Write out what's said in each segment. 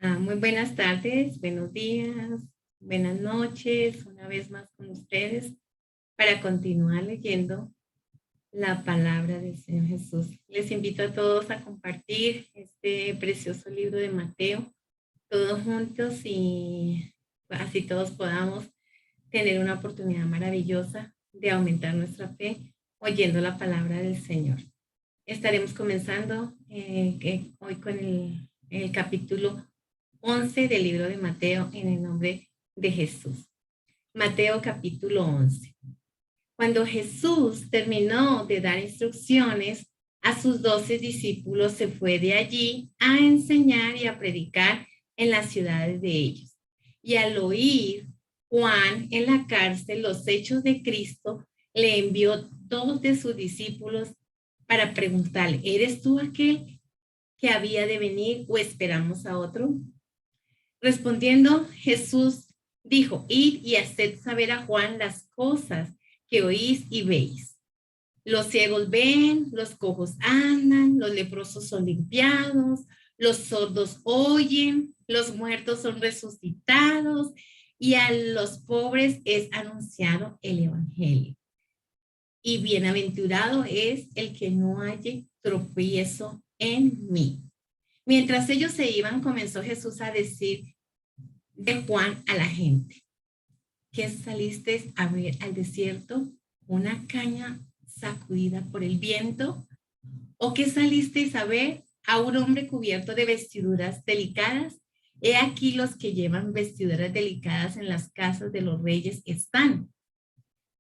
Muy buenas tardes, buenos días, buenas noches, una vez más con ustedes para continuar leyendo la palabra del Señor Jesús. Les invito a todos a compartir este precioso libro de Mateo, todos juntos y así todos podamos tener una oportunidad maravillosa de aumentar nuestra fe oyendo la palabra del Señor. Estaremos comenzando hoy con el capítulo 11 del libro de Mateo en el nombre de Jesús. Mateo capítulo 11. Cuando Jesús terminó de dar instrucciones a sus 12 discípulos, se fue de allí a enseñar y a predicar en las ciudades de ellos. Y al oír Juan en la cárcel los hechos de Cristo, le envió 2 de sus discípulos para preguntarle, ¿eres tú aquel que había de venir o esperamos a otro? Respondiendo, Jesús dijo, id y haced saber a Juan las cosas que oís y veis. Los ciegos ven, los cojos andan, los leprosos son limpiados, los sordos oyen, los muertos son resucitados y a los pobres es anunciado el evangelio. Y bienaventurado es el que no halle tropiezo en mí. Mientras ellos se iban, comenzó Jesús a decir de Juan a la gente: ¿qué saliste a ver al desierto? ¿Una caña sacudida por el viento? ¿O qué salisteis a ver? ¿A un hombre cubierto de vestiduras delicadas? He aquí los que llevan vestiduras delicadas en las casas de los reyes están.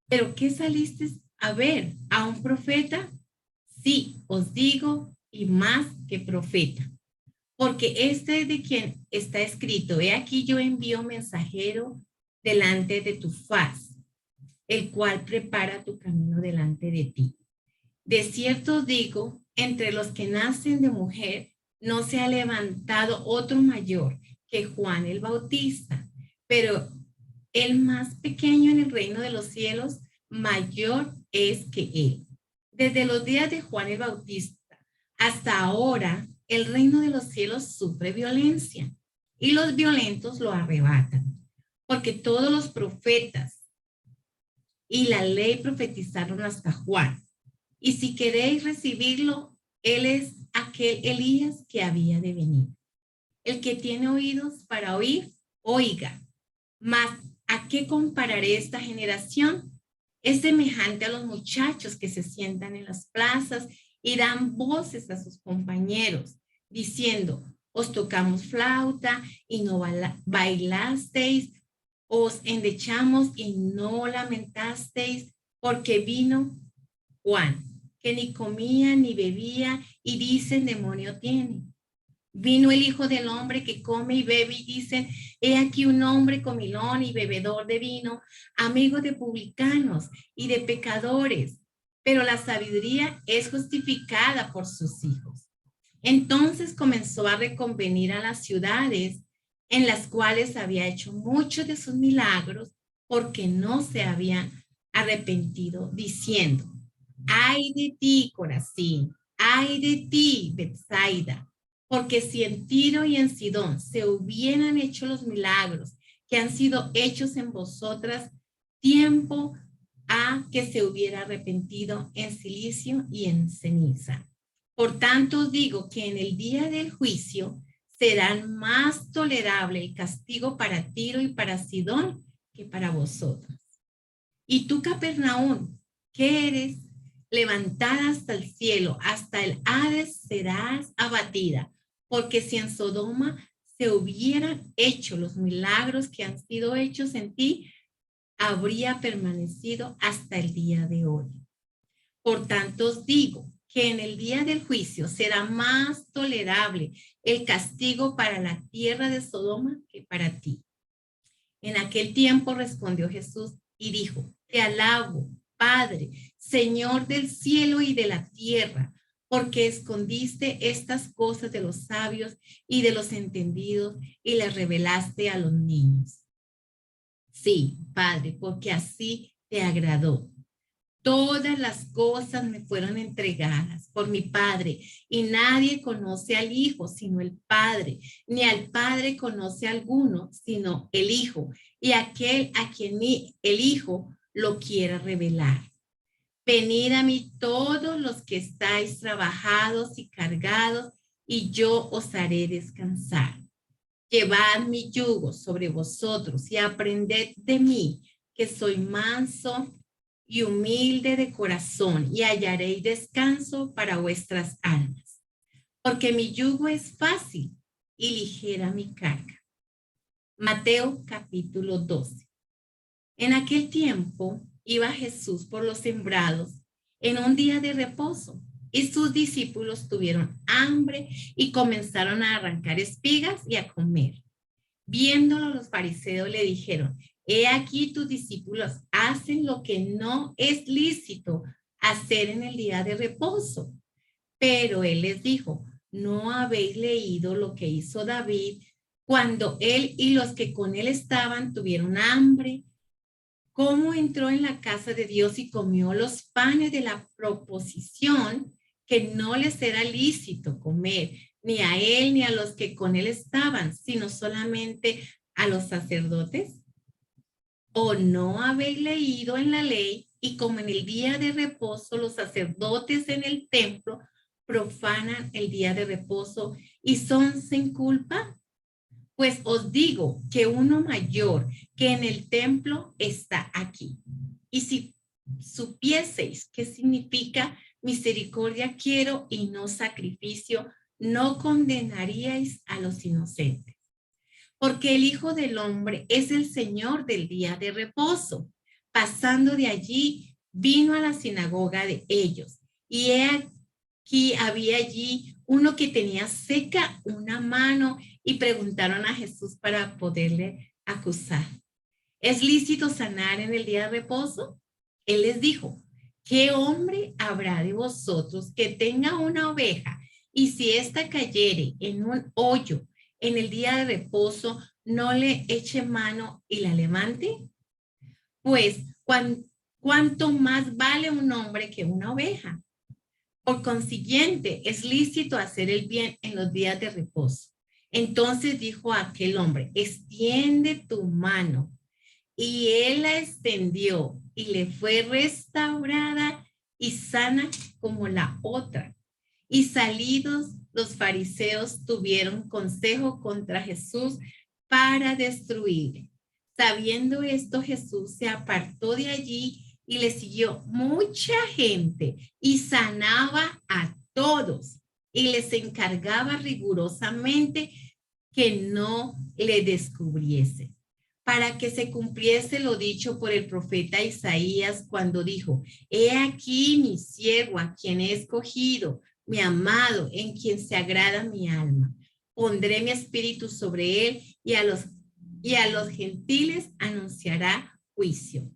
¿Pero qué salisteis a ver? ¿A un profeta? Sí, os digo, y más que profeta. Porque este es de quien está escrito, he aquí yo envío mensajero delante de tu faz, el cual prepara tu camino delante de ti. De cierto digo, entre los que nacen de mujer, no se ha levantado otro mayor que Juan el Bautista, pero el más pequeño en el reino de los cielos, mayor es que él. Desde los días de Juan el Bautista hasta ahora, el reino de los cielos sufre violencia y los violentos lo arrebatan, porque todos los profetas y la ley profetizaron hasta Juan. Y si queréis recibirlo, él es aquel Elías que había de venir. El que tiene oídos para oír, oiga. Mas, ¿a qué compararé esta generación? Es semejante a los muchachos que se sientan en las plazas y dan voces a sus compañeros, diciendo, os tocamos flauta y no bailasteis, os endechamos y no lamentasteis, porque vino Juan, que ni comía ni bebía y dicen demonio tiene. Vino el Hijo del Hombre que come y bebe y dicen, he aquí un hombre comilón y bebedor de vino, amigo de publicanos y de pecadores, pero la sabiduría es justificada por sus hijos. Entonces comenzó a reconvenir a las ciudades en las cuales había hecho muchos de sus milagros porque no se habían arrepentido, diciendo, ay de ti, Corazín, ay de ti, Betsaida, porque si en Tiro y en Sidón se hubieran hecho los milagros que han sido hechos en vosotras, tiempo a que se hubiera arrepentido en silicio y en ceniza. Por tanto os digo que en el día del juicio serán más tolerable el castigo para Tiro y para Sidón que para vosotros. Y tú, Capernaum, ¿qué eres? Levantada hasta el cielo, hasta el Hades serás abatida, porque si en Sodoma se hubieran hecho los milagros que han sido hechos en ti, habría permanecido hasta el día de hoy. Por tanto os digo que en el día del juicio será más tolerable el castigo para la tierra de Sodoma que para ti. En aquel tiempo respondió Jesús y dijo, te alabo, Padre, Señor del cielo y de la tierra, porque escondiste estas cosas de los sabios y de los entendidos y las revelaste a los niños. Sí, Padre, porque así te agradó. Todas las cosas me fueron entregadas por mi Padre y nadie conoce al Hijo sino el Padre, ni al Padre conoce a alguno sino el Hijo y aquel a quien el Hijo lo quiera revelar. Venid a mí todos los que estáis trabajados y cargados y yo os haré descansar. Llevad mi yugo sobre vosotros y aprended de mí, que soy manso y humilde de corazón, y hallaréis descanso para vuestras almas. Porque mi yugo es fácil y ligera mi carga. Mateo capítulo 12. En aquel tiempo iba Jesús por los sembrados en un día de reposo, y sus discípulos tuvieron hambre y comenzaron a arrancar espigas y a comer. Viéndolo, los fariseos le dijeron: he aquí tus discípulos hacen lo que no es lícito hacer en el día de reposo. Pero él les dijo: ¿no habéis leído lo que hizo David cuando él y los que con él estaban tuvieron hambre? ¿Cómo entró en la casa de Dios y comió los panes de la proposición que no les era lícito comer, ni a él ni a los que con él estaban, sino solamente a los sacerdotes? ¿O no habéis leído en la ley, y como en el día de reposo los sacerdotes en el templo profanan el día de reposo y son sin culpa? Pues os digo que uno mayor que en el templo está aquí. Y si supieseis qué significa misericordia quiero y no sacrificio, no condenaríais a los inocentes. Porque el Hijo del Hombre es el Señor del día de reposo. Pasando de allí, vino a la sinagoga de ellos. Y he aquí había allí uno que tenía seca una mano, y preguntaron a Jesús para poderle acusar: ¿es lícito sanar en el día de reposo? Él les dijo: ¿qué hombre habrá de vosotros que tenga una oveja, y si ésta cayere en un hoyo en el día de reposo, no le eche mano y la levante? Pues, ¿cuánto más vale un hombre que una oveja? Por consiguiente, es lícito hacer el bien en los días de reposo. Entonces dijo a aquel hombre: extiende tu mano. Y él la extendió y le fue restaurada y sana como la otra. Y salidos los fariseos tuvieron consejo contra Jesús para destruirle. Sabiendo esto, Jesús se apartó de allí y le siguió mucha gente y sanaba a todos y les encargaba rigurosamente que no le descubriese, para que se cumpliese lo dicho por el profeta Isaías cuando dijo: he aquí mi siervo a quien he escogido, mi amado, en quien se agrada mi alma. Pondré mi espíritu sobre él y a los gentiles anunciará juicio.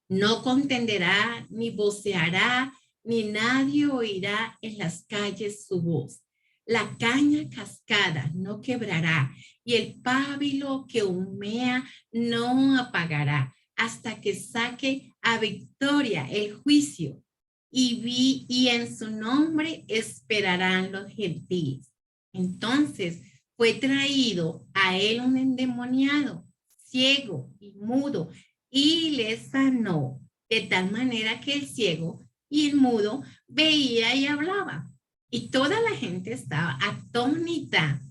No contenderá, ni voceará, ni nadie oirá en las calles su voz. La caña cascada no quebrará, y el pábilo que humea no apagará, hasta que saque a victoria el juicio. Y en su nombre esperarán los gentiles. Entonces fue traído a él un endemoniado, ciego y mudo, y le sanó, de tal manera que el ciego y el mudo veía y hablaba. Y toda la gente estaba atónita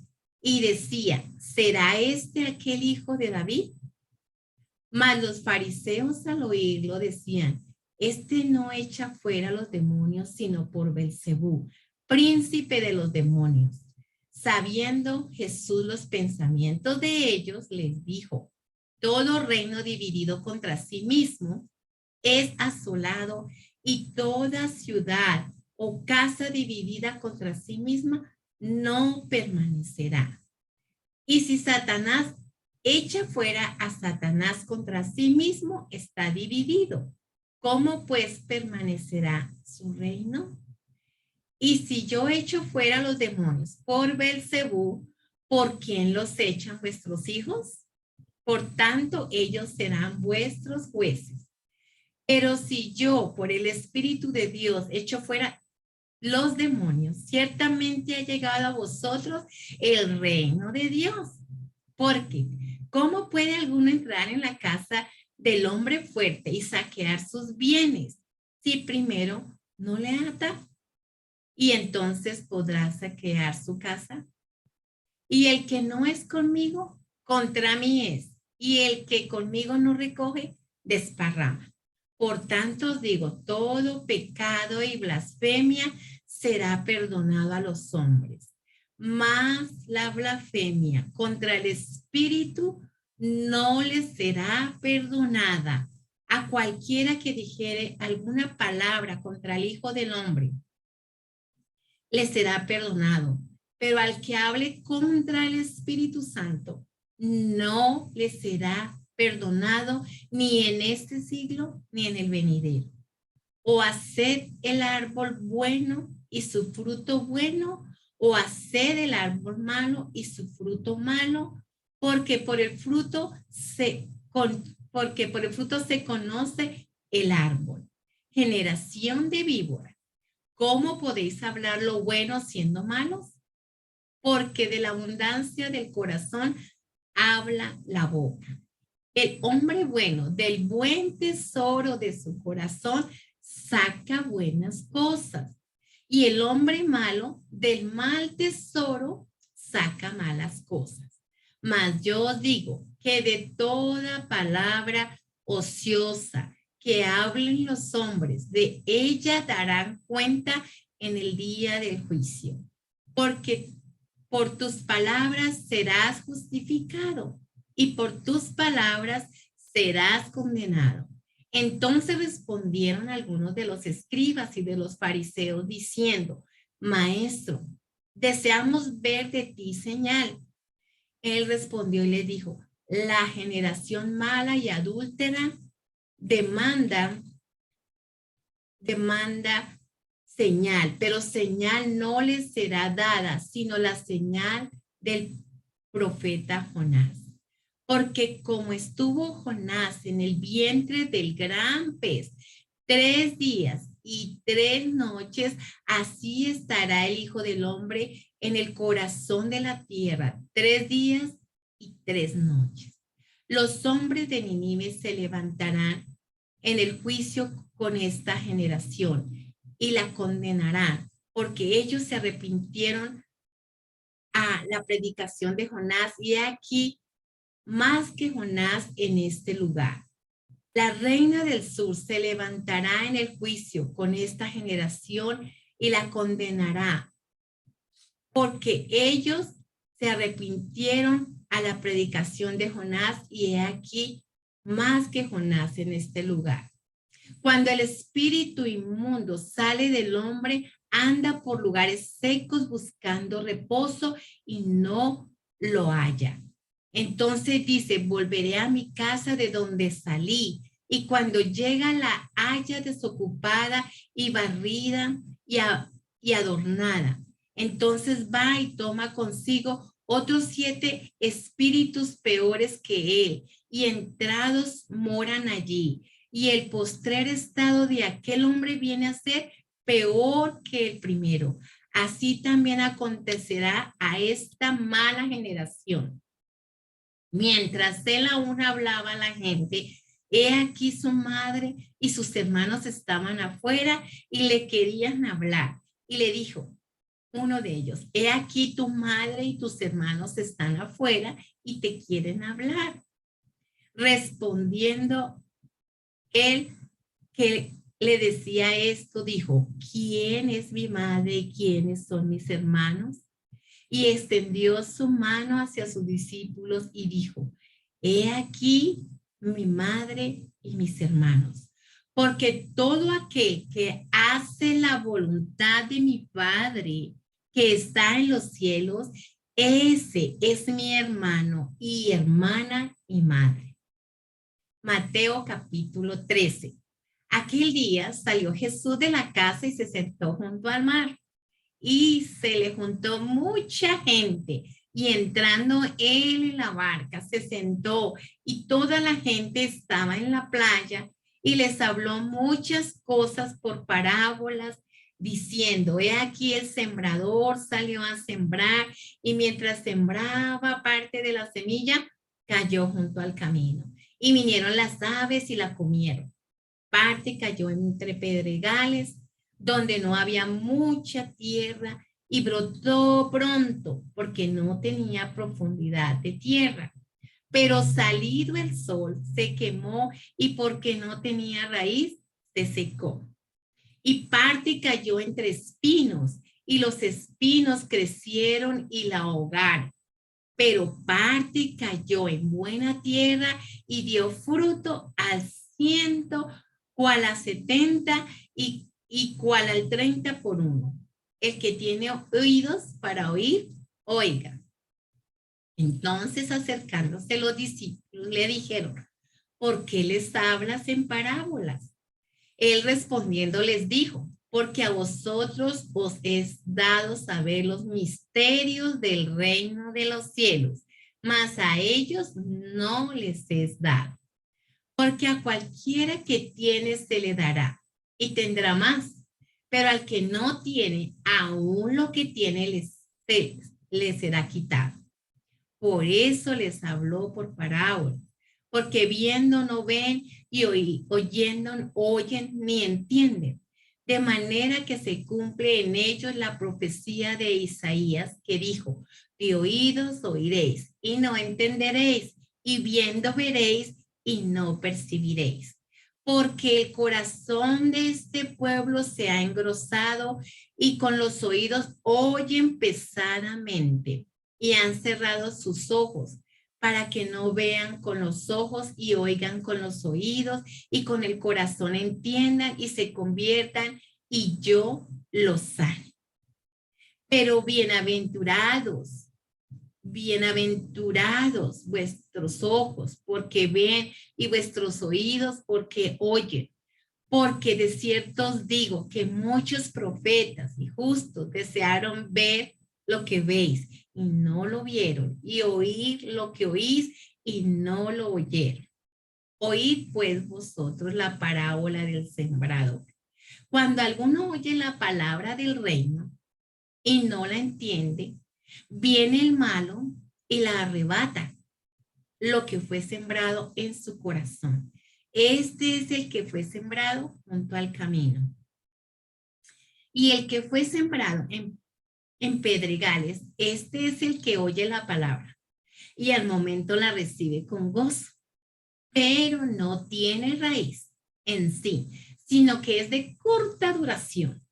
y decía: ¿será este aquel hijo de David? Mas los fariseos al oírlo decían: este no echa fuera los demonios sino por Belcebú, príncipe de los demonios. Sabiendo Jesús los pensamientos de ellos, les dijo: todo reino dividido contra sí mismo es asolado, y toda ciudad o casa dividida contra sí misma no permanecerá. Y si Satanás echa fuera a Satanás contra sí mismo, está dividido. ¿Cómo pues permanecerá su reino? Y si yo echo fuera los demonios por Belcebú, ¿por quién los echan vuestros hijos? Por tanto, ellos serán vuestros jueces. Pero si yo, por el Espíritu de Dios, echo fuera los demonios, ciertamente ha llegado a vosotros el reino de Dios. Porque, ¿cómo puede alguno entrar en la casa del hombre fuerte y saquear sus bienes si primero no le ata? Y entonces podrá saquear su casa. Y el que no es conmigo, contra mí es. Y el que conmigo no recoge, desparrama. Por tanto os digo, todo pecado y blasfemia será perdonado a los hombres. Mas la blasfemia contra el Espíritu no les será perdonada. A cualquiera que dijere alguna palabra contra el Hijo del Hombre, le será perdonado. Pero al que hable contra el Espíritu Santo, no le será perdonado ni en este siglo ni en el venidero. O haced el árbol bueno y su fruto bueno, o haced el árbol malo y su fruto malo, porque por el fruto se conoce el árbol. Generación de víboras, ¿cómo podéis hablar lo bueno siendo malos? Porque de la abundancia del corazón habla la boca. El hombre bueno del buen tesoro de su corazón saca buenas cosas. Y el hombre malo del mal tesoro saca malas cosas. Mas yo os digo que de toda palabra ociosa que hablen los hombres, de ella darán cuenta en el día del juicio. Porque por tus palabras serás justificado y por tus palabras serás condenado. Entonces respondieron algunos de los escribas y de los fariseos diciendo, Maestro, deseamos ver de ti señal. Él respondió y le dijo, la generación mala y adúltera demanda señal, pero señal no les será dada, sino la señal del profeta Jonás. Porque como estuvo Jonás en el vientre del gran pez 3 días y 3 noches, así estará el Hijo del Hombre en el corazón de la tierra 3 días y 3 noches. Los hombres de Nínive se levantarán en el juicio con esta generación y la condenarán, porque ellos se arrepintieron a la predicación de Jonás y aquí más que Jonás en este lugar. La reina del sur se levantará en el juicio con esta generación y la condenará, porque ellos se arrepintieron a la predicación de Jonás y he aquí más que Jonás en este lugar. Cuando el espíritu inmundo sale del hombre, anda por lugares secos buscando reposo y no lo halla. Entonces dice, volveré a mi casa de donde salí. Y cuando llega la halla desocupada y barrida y adornada. Entonces va y toma consigo otros 7 espíritus peores que él y entrados moran allí. Y el postrer estado de aquel hombre viene a ser peor que el primero. Así también acontecerá a esta mala generación. Mientras él aún hablaba a la gente, he aquí su madre y sus hermanos estaban afuera y le querían hablar. Y le dijo uno de ellos, he aquí tu madre y tus hermanos están afuera y te quieren hablar. Respondiendo él que le decía esto, dijo, ¿quién es mi madre y quiénes son mis hermanos? Y extendió su mano hacia sus discípulos y dijo, he aquí mi madre y mis hermanos, porque todo aquel que hace la voluntad de mi Padre que está en los cielos, ese es mi hermano y hermana y madre. Mateo capítulo 13. Aquel día salió Jesús de la casa y se sentó junto al mar. Y se le juntó mucha gente y entrando él en la barca se sentó y toda la gente estaba en la playa y les habló muchas cosas por parábolas, diciendo, he aquí el sembrador salió a sembrar y mientras sembraba parte de la semilla, cayó junto al camino y vinieron las aves y la comieron. Parte cayó entre pedregales donde no había mucha tierra y brotó pronto porque no tenía profundidad de tierra. Pero salido el sol se quemó y porque no tenía raíz se secó. Y parte cayó entre espinos y los espinos crecieron y la ahogaron. Pero parte cayó en buena tierra y dio fruto al 100, cual a 70 y cual al 30 por uno. El que tiene oídos para oír, oiga. Entonces acercándose los discípulos le dijeron, ¿por qué les hablas en parábolas? Él respondiendo les dijo, porque a vosotros os es dado saber los misterios del reino de los cielos, mas a ellos no les es dado. Porque a cualquiera que tiene se le dará y tendrá más, pero al que no tiene, aún lo que tiene le será quitado. Por eso les habló por parábola, porque viendo no ven y oyendo oyen ni entienden. De manera que se cumple en ellos la profecía de Isaías que dijo, de oídos oiréis y no entenderéis, y viendo veréis y no percibiréis. Porque el corazón de este pueblo se ha engrosado y con los oídos oyen pesadamente y han cerrado sus ojos para que no vean con los ojos y oigan con los oídos y con el corazón entiendan y se conviertan y yo los sane. Pero bienaventurados, bienaventurados vuestros ojos porque ven y vuestros oídos porque oyen. Porque de cierto os digo que muchos profetas y justos desearon ver lo que veis y no lo vieron, y oír lo que oís y no lo oyeron. Oíd pues vosotros la parábola del sembrador. Cuando alguno oye la palabra del reino y no la entiende, viene el malo y la arrebata lo que fue sembrado en su corazón. Este es el que fue sembrado junto al camino. Y el que fue sembrado en pedregales, este es el que oye la palabra y al momento la recibe con gozo, pero no tiene raíz en sí, sino que es de corta duración.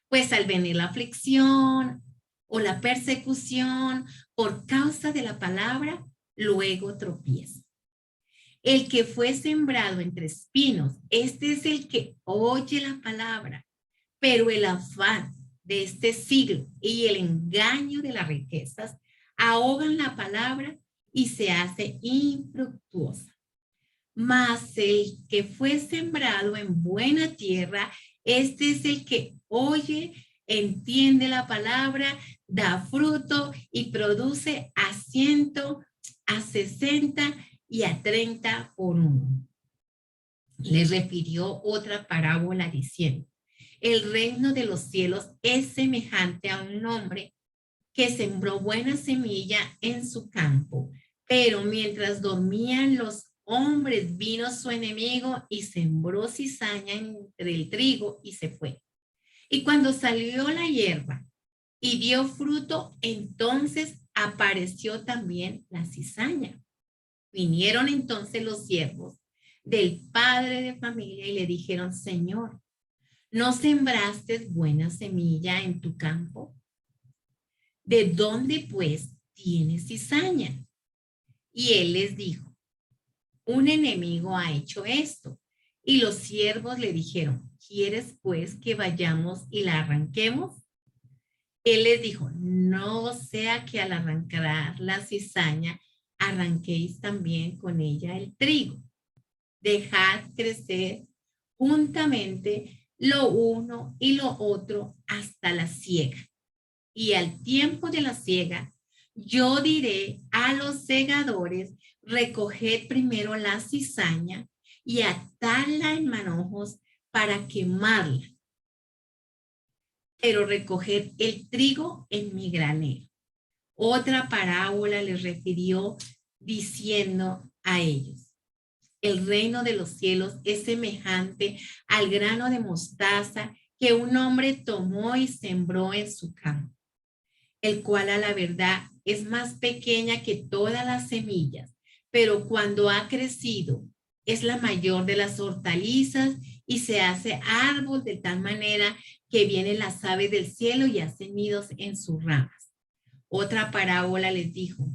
Pues al venir la aflicción o la persecución por causa de la palabra, luego tropieza. El que fue sembrado entre espinos, este es el que oye la palabra, pero el afán de este siglo y el engaño de las riquezas ahogan la palabra y se hace infructuosa. Mas el que fue sembrado en buena tierra, este es el que oye, entiende la palabra, da fruto y produce a 100, a 60 y a 30 por uno. Les refirió otra parábola diciendo, el reino de los cielos es semejante a un hombre que sembró buena semilla en su campo, pero mientras dormían los hombres vino su enemigo y sembró cizaña entre el trigo y se fue. Y cuando salió la hierba y dio fruto, entonces apareció también la cizaña. Vinieron entonces los siervos del padre de familia y le dijeron, Señor, ¿no sembraste buena semilla en tu campo? ¿De dónde pues tienes cizaña? Y él les dijo, un enemigo ha hecho esto. Y los siervos le dijeron, ¿quieres pues que vayamos y la arranquemos? Él les dijo, no sea que al arrancar la cizaña arranquéis también con ella el trigo. Dejad crecer juntamente lo uno y lo otro hasta la siega. Y al tiempo de la siega, yo diré a los segadores, recoged primero la cizaña y atarla en manojos para quemarla, pero recoger el trigo en mi granero. Otra parábola les refirió diciendo a ellos: el reino de los cielos es semejante al grano de mostaza que un hombre tomó y sembró en su campo, el cual a la verdad es más pequeña que todas las semillas, pero cuando ha crecido es la mayor de las hortalizas y se hace árbol de tal manera que vienen las aves del cielo y hacen nidos en sus ramas. Otra parábola les dijo: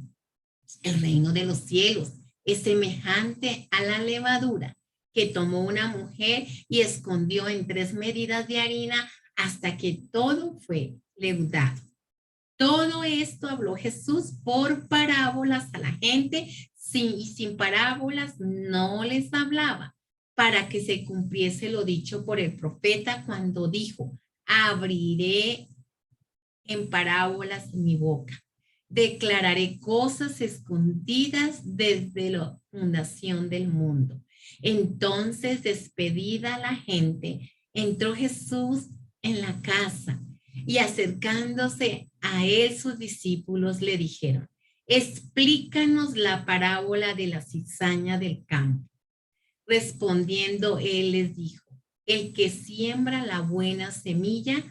el reino de los cielos es semejante a la levadura que tomó una mujer y escondió en 3 medidas de harina hasta que todo fue leudado. Todo esto habló Jesús por parábolas a la gente, y sin parábolas no les hablaba, para que se cumpliese lo dicho por el profeta cuando dijo: abriré en parábolas mi boca, declararé cosas escondidas desde la fundación del mundo. Entonces, despedida la gente, entró Jesús en la casa y acercándose a él sus discípulos le dijeron: explícanos la parábola de la cizaña del campo. Respondiendo él les dijo: el que siembra la buena semilla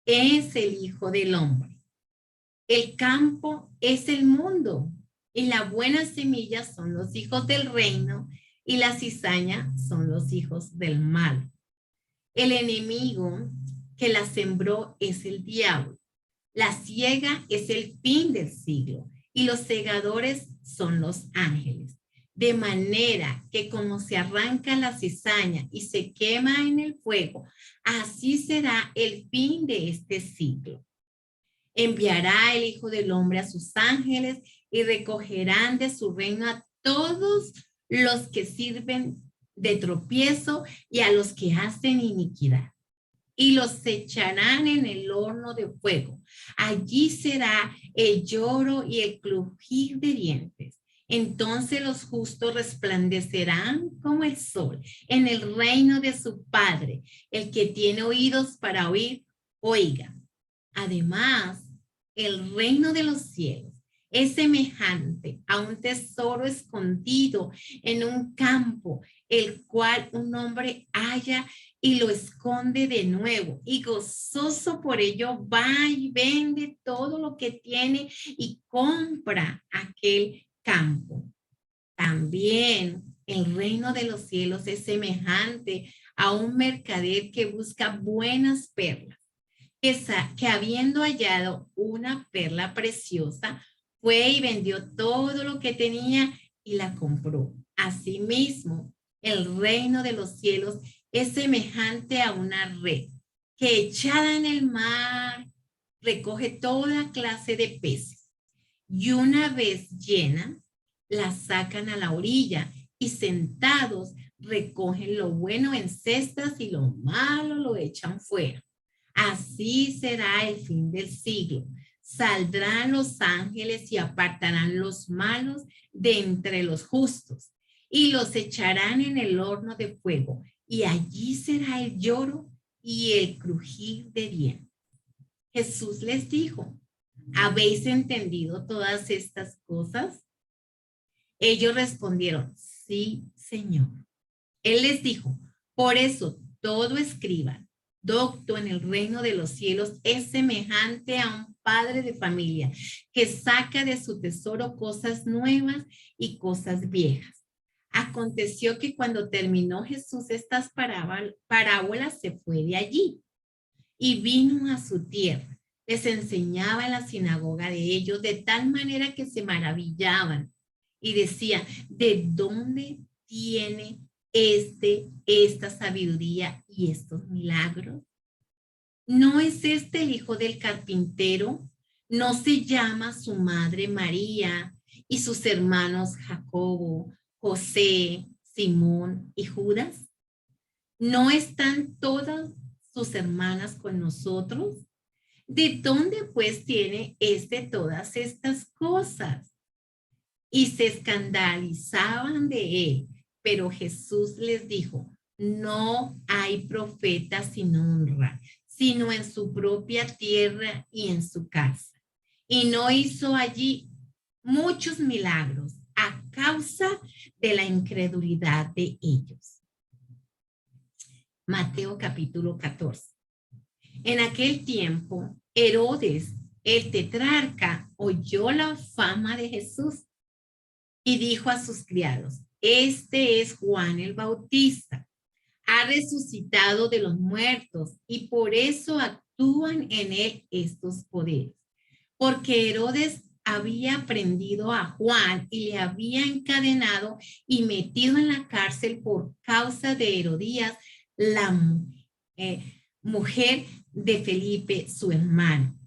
es el Hijo del Hombre. El campo es el mundo y la buena semilla son los hijos del reino y la cizaña son los hijos del mal. El enemigo que la sembró es el diablo. La siega es el fin del siglo y los segadores son los ángeles. De manera que como se arranca la cizaña y se quema en el fuego, así será el fin de este siglo. Enviará el Hijo del Hombre a sus ángeles y recogerán de su reino a todos los que sirven de tropiezo y a los que hacen iniquidad, y los echarán en el horno de fuego. Allí será el lloro y el crujir de dientes. Entonces los justos resplandecerán como el sol en el reino de su Padre. El que tiene oídos para oír, oiga. Además, el reino de los cielos es semejante a un tesoro escondido en un campo, el cual un hombre halla y lo esconde de nuevo, y gozoso por ello va y vende todo lo que tiene y compra aquel campo. También el reino de los cielos es semejante a un mercader que busca buenas perlas, que habiendo hallado una perla preciosa, fue y vendió todo lo que tenía y la compró. Asimismo, el reino de los cielos es semejante a una red que echada en el mar recoge toda clase de peces, y una vez llena, la sacan a la orilla y sentados recogen lo bueno en cestas y lo malo lo echan fuera. Así será el fin del siglo. Saldrán los ángeles y apartarán los malos de entre los justos y los echarán en el horno de fuego, y allí será el lloro y el crujir de dientes. Jesús les dijo: ¿habéis entendido todas estas cosas? Ellos respondieron: sí, Señor. Él les dijo: por eso todo escriba docto en el reino de los cielos es semejante a un padre de familia que saca de su tesoro cosas nuevas y cosas viejas. Aconteció que cuando terminó Jesús estas parábolas, se fue de allí y vino a su tierra. Les enseñaba en la sinagoga de ellos de tal manera que se maravillaban y decían: ¿de dónde tiene esta sabiduría y estos milagros? ¿No es este el hijo del carpintero? ¿No se llama su madre María y sus hermanos Jacobo, José, Simón y Judas? ¿No están todas sus hermanas con nosotros? ¿De dónde pues tiene todas estas cosas? Y se escandalizaban de él. Pero Jesús les dijo, no hay profeta sin honra, sino en su propia tierra y en su casa. Y no hizo allí muchos milagros a causa de la incredulidad de ellos. Mateo capítulo 14. En aquel tiempo, Herodes, el tetrarca, oyó la fama de Jesús y dijo a sus criados, este es Juan el Bautista, ha resucitado de los muertos y por eso actúan en él estos poderes. Porque Herodes había prendido a Juan y le había encadenado y metido en la cárcel por causa de Herodías, la mujer de Felipe, su hermano.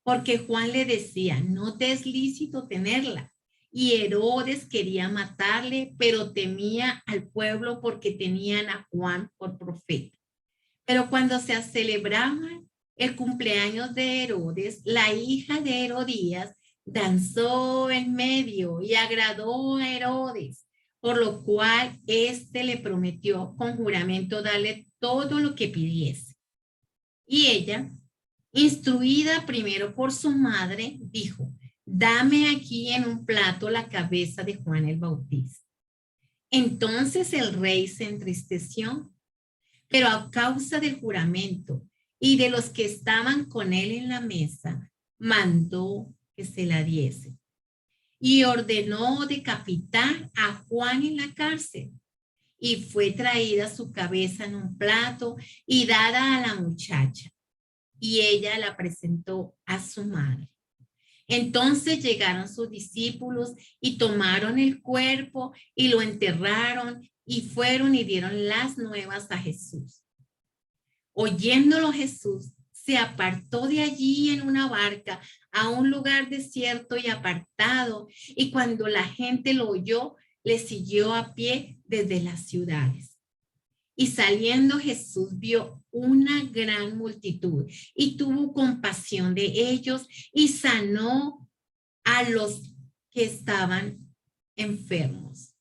Porque Juan le decía, no te es lícito tenerla. Y Herodes quería matarle, pero temía al pueblo porque tenían a Juan por profeta. Pero cuando se celebraba el cumpleaños de Herodes, la hija de Herodías danzó en medio y agradó a Herodes, por lo cual éste le prometió con juramento darle todo lo que pidiese. Y ella, instruida primero por su madre, dijo, dame aquí en un plato la cabeza de Juan el Bautista. Entonces el rey se entristeció, pero a causa del juramento y de los que estaban con él en la mesa, mandó que se la diese. Y ordenó decapitar a Juan en la cárcel. Y fue traída su cabeza en un plato y dada a la muchacha. Y ella la presentó a su madre. Entonces llegaron sus discípulos y tomaron el cuerpo y lo enterraron y fueron y dieron las nuevas a Jesús. Oyéndolo Jesús, se apartó de allí en una barca a un lugar desierto y apartado, y cuando la gente lo oyó, le siguió a pie desde las ciudades. Y saliendo Jesús vio una gran multitud y tuvo compasión de ellos y sanó a los que estaban enfermos.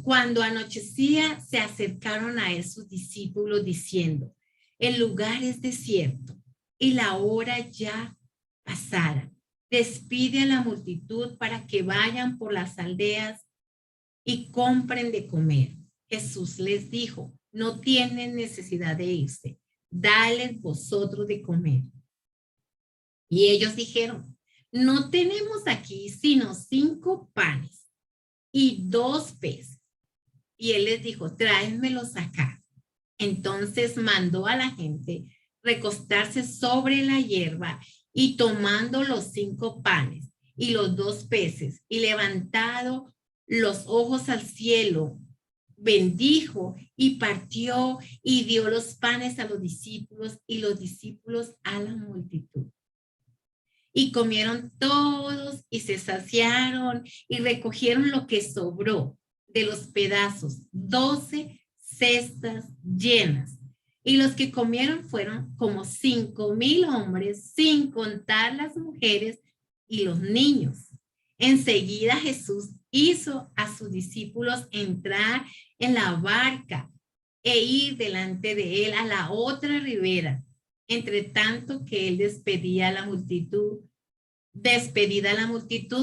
Cuando anochecía, se acercaron a él sus discípulos diciendo, el lugar es desierto y la hora ya pasada. Despide a la multitud para que vayan por las aldeas y compren de comer. Jesús les dijo, no tienen necesidad de irse, dales vosotros de comer. Y ellos dijeron, no tenemos aquí sino 5 panes y 2 peces. Y él les dijo, tráenmelos acá. Entonces mandó a la gente recostarse sobre la hierba y tomando los 5 panes y los 2 peces y levantado los ojos al cielo, bendijo y partió y dio los panes a los discípulos y los discípulos a la multitud. Y comieron todos y se saciaron y recogieron lo que sobró de los pedazos, 12 cestas llenas. Y los que comieron fueron como 5,000 hombres, sin contar las mujeres y los niños. Enseguida Jesús hizo a sus discípulos entrar en la barca e ir delante de él a la otra ribera, entre tanto que él despedida la multitud,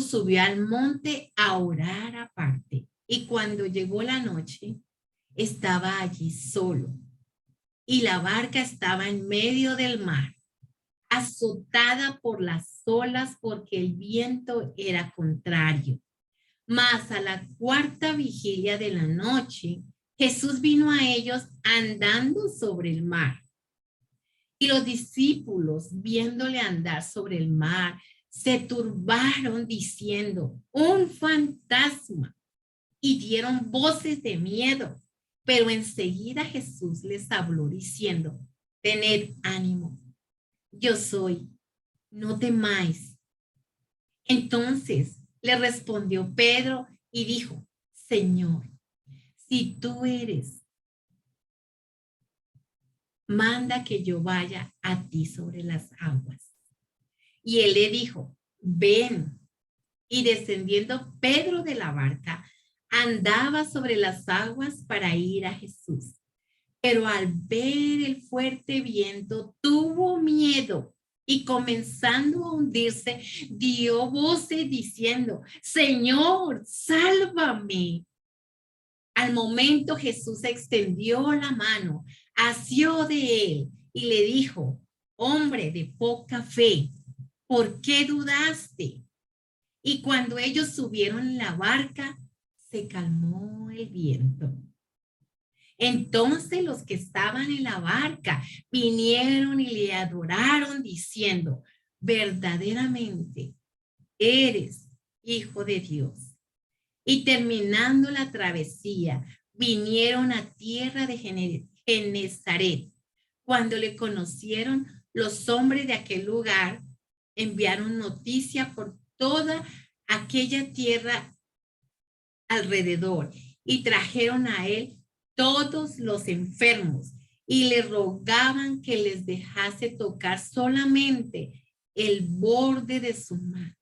subió al monte a orar aparte. Y cuando llegó la noche, estaba allí solo. Y la barca estaba en medio del mar, azotada por las olas porque el viento era contrario. Mas a la 4ª vigilia de la noche, Jesús vino a ellos andando sobre el mar. Y los discípulos, viéndole andar sobre el mar, se turbaron diciendo, un fantasma, y dieron voces de miedo. Pero enseguida Jesús les habló diciendo, tened ánimo, yo soy, no temáis. Entonces le respondió Pedro y dijo, Señor, si tú eres, manda que yo vaya a ti sobre las aguas. Y él le dijo, ven. Y descendiendo Pedro de la barca, andaba sobre las aguas para ir a Jesús. Pero al ver el fuerte viento, tuvo miedo y comenzando a hundirse, dio voces diciendo, Señor, sálvame. Al momento Jesús extendió la mano, asió de él y le dijo, hombre de poca fe, ¿por qué dudaste? Y cuando ellos subieron en la barca, se calmó el viento. Entonces los que estaban en la barca vinieron y le adoraron diciendo, verdaderamente eres hijo de Dios. Y terminando la travesía, vinieron a tierra de Genezaret. Cuando le conocieron, los hombres de aquel lugar enviaron noticia por toda aquella tierra alrededor y trajeron a él todos los enfermos y le rogaban que les dejase tocar solamente el borde de su mano.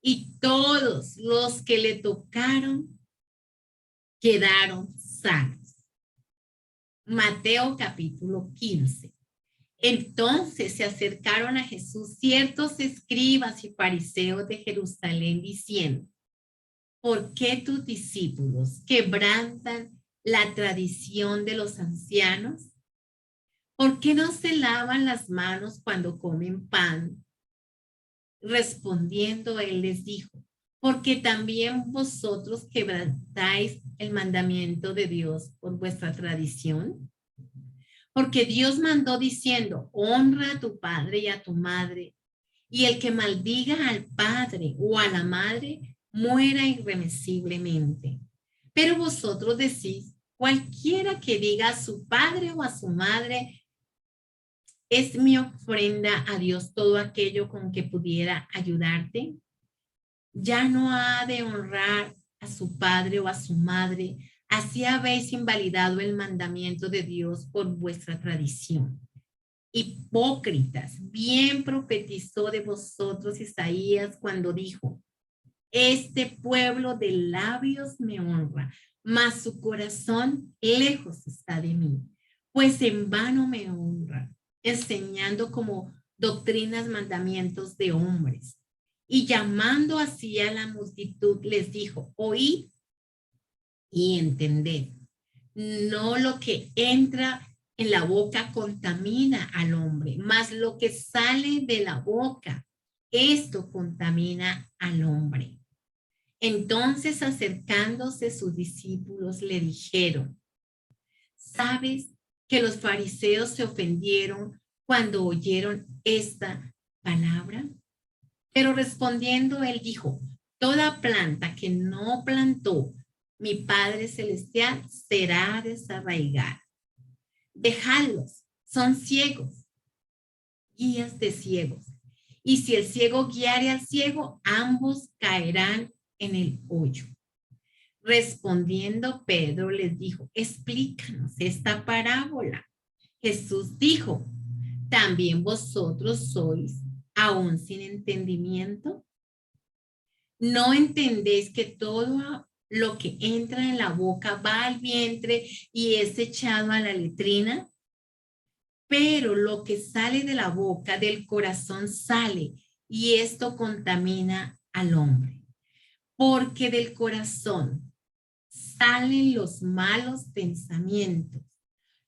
Y todos los que le tocaron quedaron sanos. Mateo capítulo 15. Entonces se acercaron a Jesús ciertos escribas y fariseos de Jerusalén diciendo, ¿por qué tus discípulos quebrantan la tradición de los ancianos? ¿Por qué no se lavan las manos cuando comen pan? Respondiendo, él les dijo, porque también vosotros quebrantáis el mandamiento de Dios por vuestra tradición. Porque Dios mandó diciendo, honra a tu padre y a tu madre, y el que maldiga al padre o a la madre muera irremisiblemente. Pero vosotros decís, cualquiera que diga a su padre o a su madre, es mi ofrenda a Dios todo aquello con que pudiera ayudarte, ya no ha de honrar a su padre o a su madre, así habéis invalidado el mandamiento de Dios por vuestra tradición. Hipócritas, bien profetizó de vosotros Isaías cuando dijo, este pueblo de labios me honra, mas su corazón lejos está de mí, pues en vano me honra, enseñando como doctrinas mandamientos de hombres. Y llamando así a la multitud les dijo, oíd y entended, no lo que entra en la boca contamina al hombre, mas lo que sale de la boca, esto contamina al hombre. Entonces acercándose sus discípulos le dijeron, ¿sabes que los fariseos se ofendieron cuando oyeron esta palabra? Pero respondiendo él dijo, toda planta que no plantó mi Padre Celestial será desarraigada. Dejadlos, son ciegos, guías de ciegos. Y si el ciego guiare al ciego, ambos caerán en el hoyo. Respondiendo Pedro les dijo, explícanos esta parábola. Jesús dijo, ¿también vosotros sois aún sin entendimiento? ¿No entendéis que todo lo que entra en la boca va al vientre y es echado a la letrina? Pero lo que sale de la boca, del corazón sale, y esto contamina al hombre. Porque del corazón salen los malos pensamientos,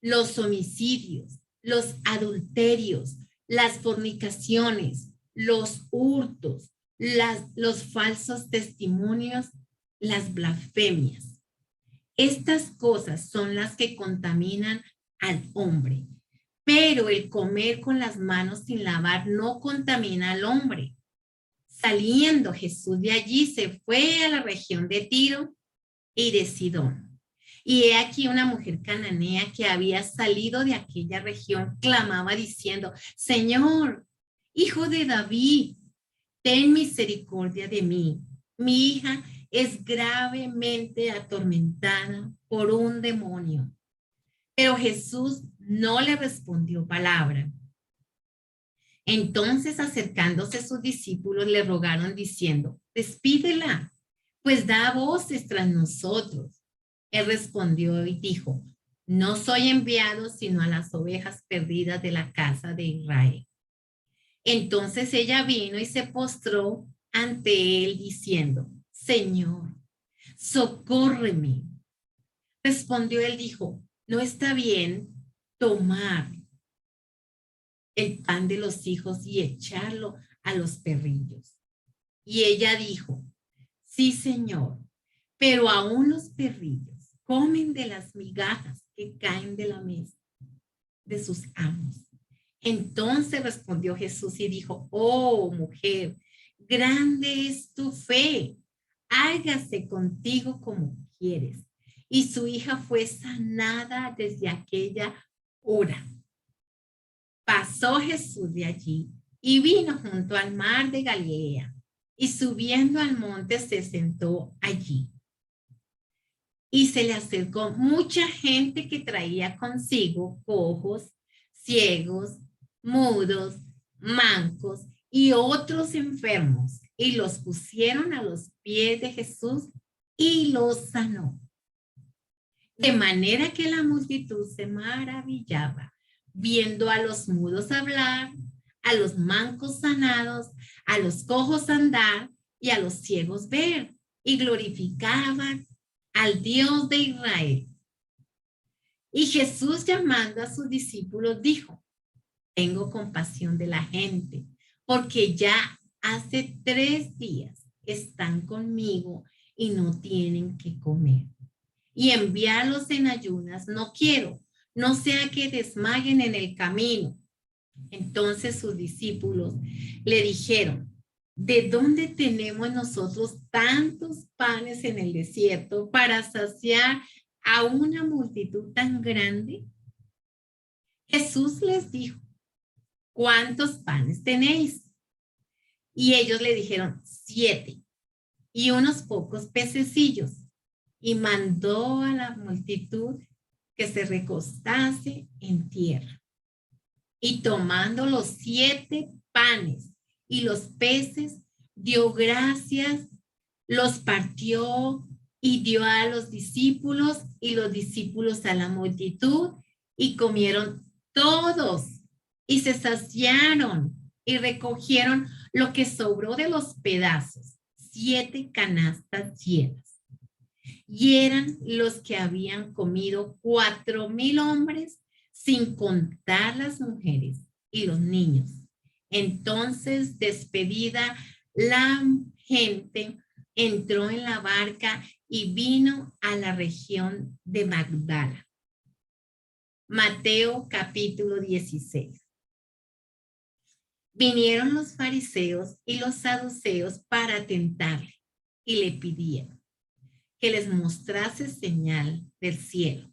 los homicidios, los adulterios, las fornicaciones, los hurtos, los falsos testimonios, las blasfemias. Estas cosas son las que contaminan al hombre, pero el comer con las manos sin lavar no contamina al hombre. Saliendo Jesús de allí, se fue a la región de Tiro y de Sidón. Y he aquí una mujer cananea que había salido de aquella región, clamaba diciendo, Señor, hijo de David, ten misericordia de mí. Mi hija es gravemente atormentada por un demonio. Pero Jesús no le respondió palabra. Entonces, acercándose sus discípulos, le rogaron diciendo, despídela, pues da voces tras nosotros. Él respondió y dijo, no soy enviado sino a las ovejas perdidas de la casa de Israel. Entonces ella vino y se postró ante él diciendo, Señor, socórreme. Respondió él, dijo, no está bien tomar el pan de los hijos y echarlo a los perrillos. Y ella dijo, sí, Señor, pero aún los perrillos comen de las migajas que caen de la mesa de sus amos. Entonces respondió Jesús y dijo, oh mujer, grande es tu fe, hágase contigo como quieres. Y su hija fue sanada desde aquella hora. Pasó Jesús de allí y vino junto al mar de Galilea y subiendo al monte se sentó allí. Y se le acercó mucha gente que traía consigo cojos, ciegos, mudos, mancos y otros enfermos, y los pusieron a los pies de Jesús y los sanó. De manera que la multitud se maravillaba, viendo a los mudos hablar, a los mancos sanados, a los cojos andar y a los ciegos ver, y glorificaban al Dios de Israel. Y Jesús, llamando a sus discípulos, dijo, tengo compasión de la gente, porque ya hace 3 días están conmigo y no tienen que comer. Y enviarlos en ayunas no quiero, no sea que desmayen en el camino. Entonces sus discípulos le dijeron, ¿de dónde tenemos nosotros tantos panes en el desierto para saciar a una multitud tan grande? Jesús les dijo, ¿cuántos panes tenéis? Y ellos le dijeron, 7 y unos pocos pececillos. Y mandó a la multitud que se recostase en tierra. Y tomando los 7 panes y los peces, dio gracias, los partió y dio a los discípulos y los discípulos a la multitud y comieron todos y se saciaron y recogieron lo que sobró de los pedazos, 7 canastas llenas. Y eran los que habían comido 4,000 hombres, sin contar las mujeres y los niños. Entonces, despedida la gente, entró en la barca y vino a la región de Magdala. Mateo capítulo 16. Vinieron los fariseos y los saduceos para tentarle y le pidieron que les mostrase señal del cielo.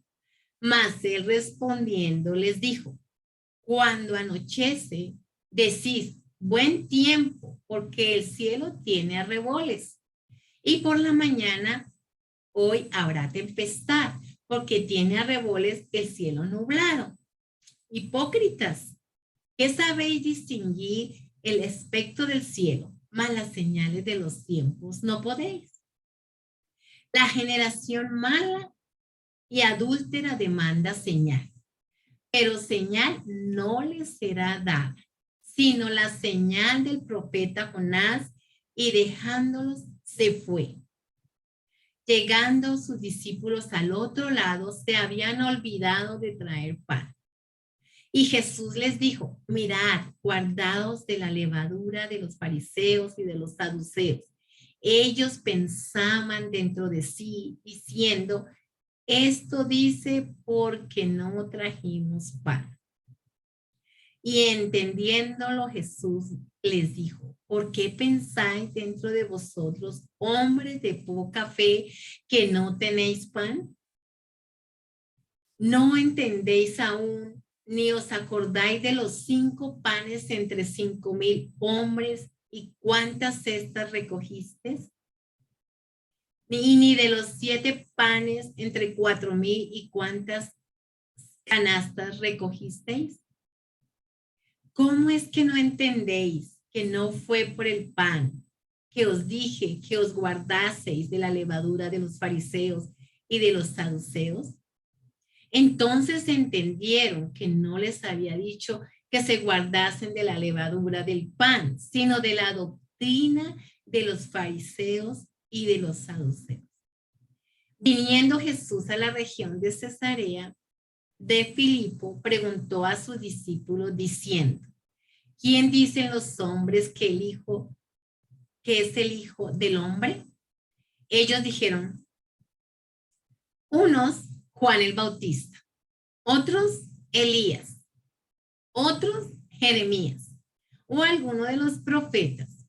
Mas él respondiendo les dijo, cuando anochece, decís, buen tiempo, porque el cielo tiene arreboles. Y por la mañana, hoy habrá tempestad, porque tiene arreboles el cielo nublado. Hipócritas, ¿qué sabéis distinguir el aspecto del cielo? Mas las señales de los tiempos no podéis. La generación mala y adúltera demanda señal, pero señal no les será dada, sino la señal del profeta Jonás, y dejándolos se fue. Llegando sus discípulos al otro lado, se habían olvidado de traer pan. Y Jesús les dijo, mirad, guardaos de la levadura de los fariseos y de los saduceos. Ellos pensaban dentro de sí, diciendo, esto dice porque no trajimos pan. Y entendiéndolo Jesús les dijo, ¿por qué pensáis dentro de vosotros, hombres de poca fe, que no tenéis pan? ¿No entendéis aún, ni os acordáis de los 5 panes entre 5,000 hombres y cuántas cestas recogisteis? Ni de los 7 panes entre 4,000 y cuántas canastas recogisteis. ¿Cómo es que no entendéis que no fue por el pan que os dije que os guardaseis de la levadura de los fariseos y de los saduceos? Entonces entendieron que no les había dicho que se guardasen de la levadura del pan, sino de la doctrina de los fariseos y de los saduceos. Viniendo Jesús a la región de Cesarea de Filipo, preguntó a sus discípulos diciendo: ¿quién dicen los hombres que es el Hijo del Hombre? Ellos dijeron: unos, Juan el Bautista, otros, Elías, otros, Jeremías, o alguno de los profetas.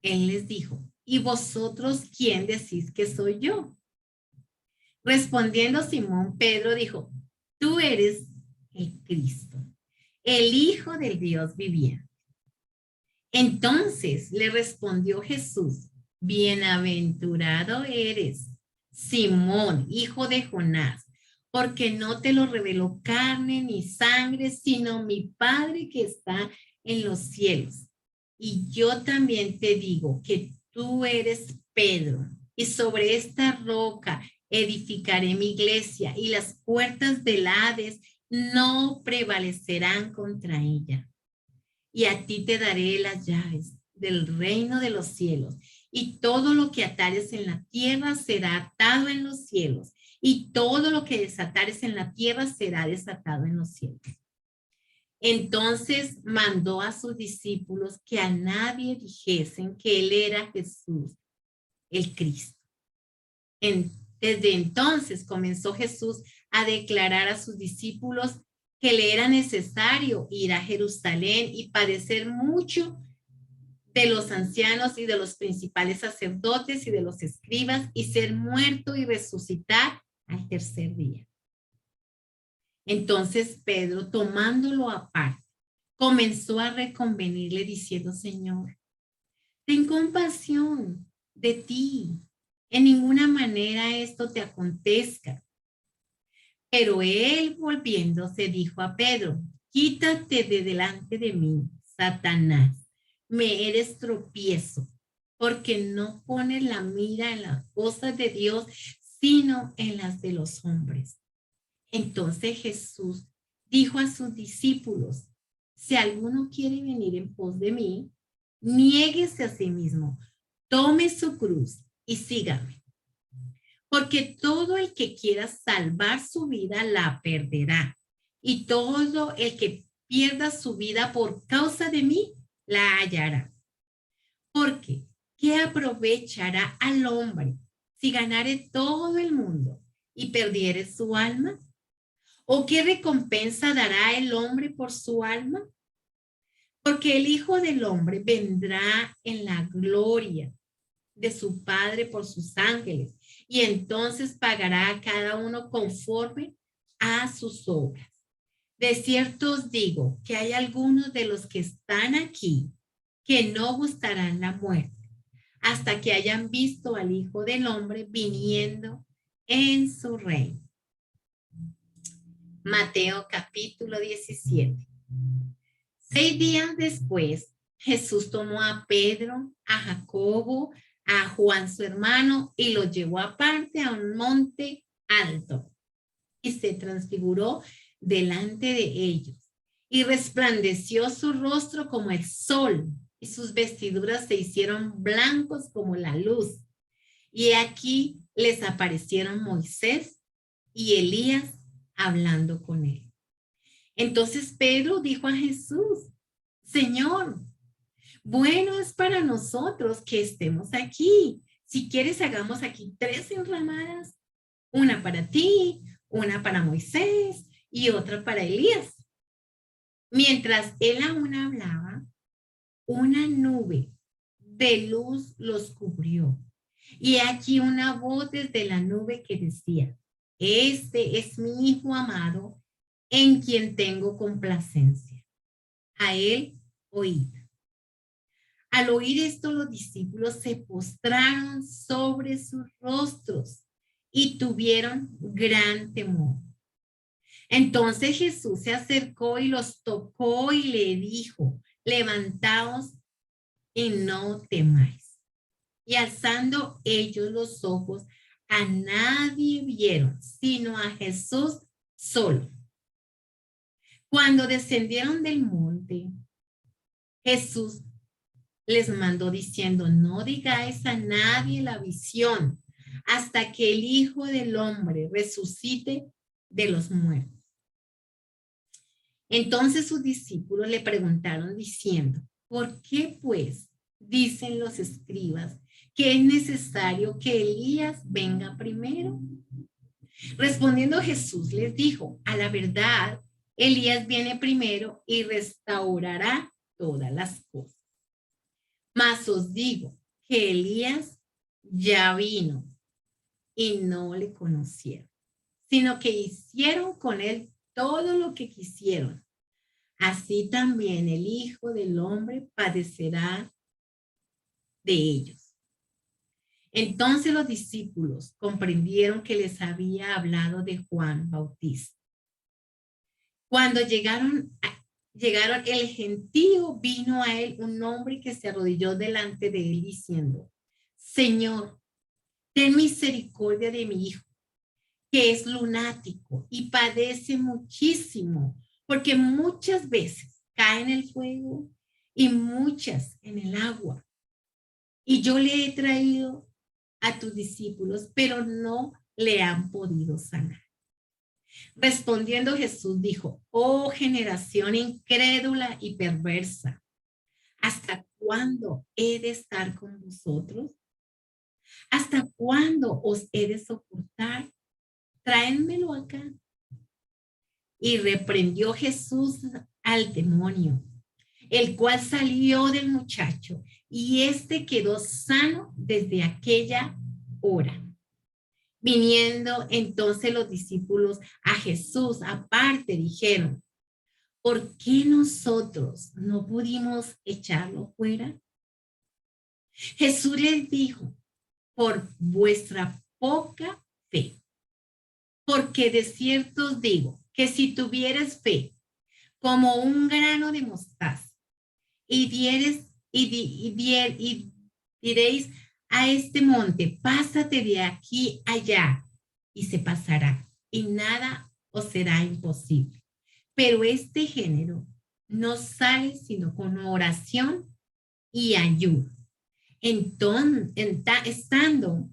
Él les dijo: ¿y vosotros quién decís que soy yo? Respondiendo Simón Pedro dijo: tú eres el Cristo, el Hijo del Dios viviente. Entonces le respondió Jesús: bienaventurado eres, Simón, hijo de Jonás, porque no te lo reveló carne ni sangre, sino mi Padre que está en los cielos. Y yo también te digo que tú eres Pedro, y sobre esta roca edificaré mi iglesia, y las puertas del Hades no prevalecerán contra ella. Y a ti te daré las llaves del reino de los cielos, y todo lo que atares en la tierra será atado en los cielos, y todo lo que desatares en la tierra será desatado en los cielos. Entonces mandó a sus discípulos que a nadie dijesen que él era Jesús, el Cristo. Desde entonces comenzó Jesús a declarar a sus discípulos que le era necesario ir a Jerusalén y padecer mucho de los ancianos y de los principales sacerdotes y de los escribas, y ser muerto y resucitar al tercer día. Entonces Pedro, tomándolo aparte, comenzó a reconvenirle diciendo: Señor, ten compasión de ti. En ninguna manera esto te acontezca. Pero él, volviéndose, dijo a Pedro: quítate de delante de mí, Satanás. Me eres tropiezo, porque no pones la mira en las cosas de Dios, sino en las de los hombres. Entonces Jesús dijo a sus discípulos: si alguno quiere venir en pos de mí, niéguese a sí mismo, tome su cruz y sígame. Porque todo el que quiera salvar su vida la perderá, y todo el que pierda su vida por causa de mí la hallará. Porque ¿qué aprovechará al hombre si ganare todo el mundo y perdiere su alma? ¿O qué recompensa dará el hombre por su alma? Porque el Hijo del Hombre vendrá en la gloria de su Padre por sus ángeles, y entonces pagará a cada uno conforme a sus obras. De cierto os digo que hay algunos de los que están aquí que no gustarán la muerte hasta que hayan visto al Hijo del Hombre viniendo en su reino. Mateo capítulo 17. 6 días después, Jesús tomó a Pedro, a Jacobo, a Juan su hermano, y los llevó aparte a un monte alto, y se transfiguró delante de ellos, y resplandeció su rostro como el sol, y sus vestiduras se hicieron blancos como la luz. Y aquí les aparecieron Moisés y Elías hablando con él. Entonces Pedro dijo a Jesús: Señor, bueno es para nosotros que estemos aquí. Si quieres, hagamos aquí 3 enramadas, una para ti, una para Moisés y otra para Elías. Mientras él aún hablaba, una nube de luz los cubrió. Y aquí una voz desde la nube que decía: este es mi Hijo amado, en quien tengo complacencia. A él oíd. Al oír esto, los discípulos se postraron sobre sus rostros y tuvieron gran temor. Entonces Jesús se acercó y los tocó y le dijo: levantaos y no temáis. Y alzando ellos los ojos, a nadie vieron, sino a Jesús solo. Cuando descendieron del monte, Jesús les mandó diciendo, no digáis a nadie la visión hasta que el Hijo del Hombre resucite de los muertos. Entonces sus discípulos le preguntaron diciendo, ¿por qué pues dicen los escribas que es necesario que Elías venga primero? Respondiendo Jesús les dijo, a la verdad, Elías viene primero y restaurará todas las cosas. Mas os digo que Elías ya vino y no le conocieron, sino que hicieron con él todo lo que quisieron. Así también el Hijo del Hombre padecerá de ellos. Entonces los discípulos comprendieron que les había hablado de Juan Bautista. Cuando llegaron, el gentío, vino a él un hombre que se arrodilló delante de él diciendo, Señor, ten misericordia de mi hijo, que es lunático y padece muchísimo, porque muchas veces cae en el fuego y muchas en el agua. Y yo le he traído a tus discípulos, pero no le han podido sanar. Respondiendo Jesús dijo, oh generación incrédula y perversa, ¿hasta cuándo he de estar con vosotros? ¿Hasta cuándo os he de soportar? Tráenmelo acá. Y reprendió Jesús al demonio, el cual salió del muchacho, y éste quedó sano desde aquella hora. Viniendo entonces los discípulos a Jesús aparte, dijeron, ¿por qué nosotros no pudimos echarlo fuera? Jesús les dijo, por vuestra poca fe. Porque de cierto os digo que si tuvieres fe como un grano de mostaza y diréis a este monte, pásate de aquí allá, y se pasará, y nada os será imposible. Pero este género no sale sino con oración y ayuno. Entonces, estando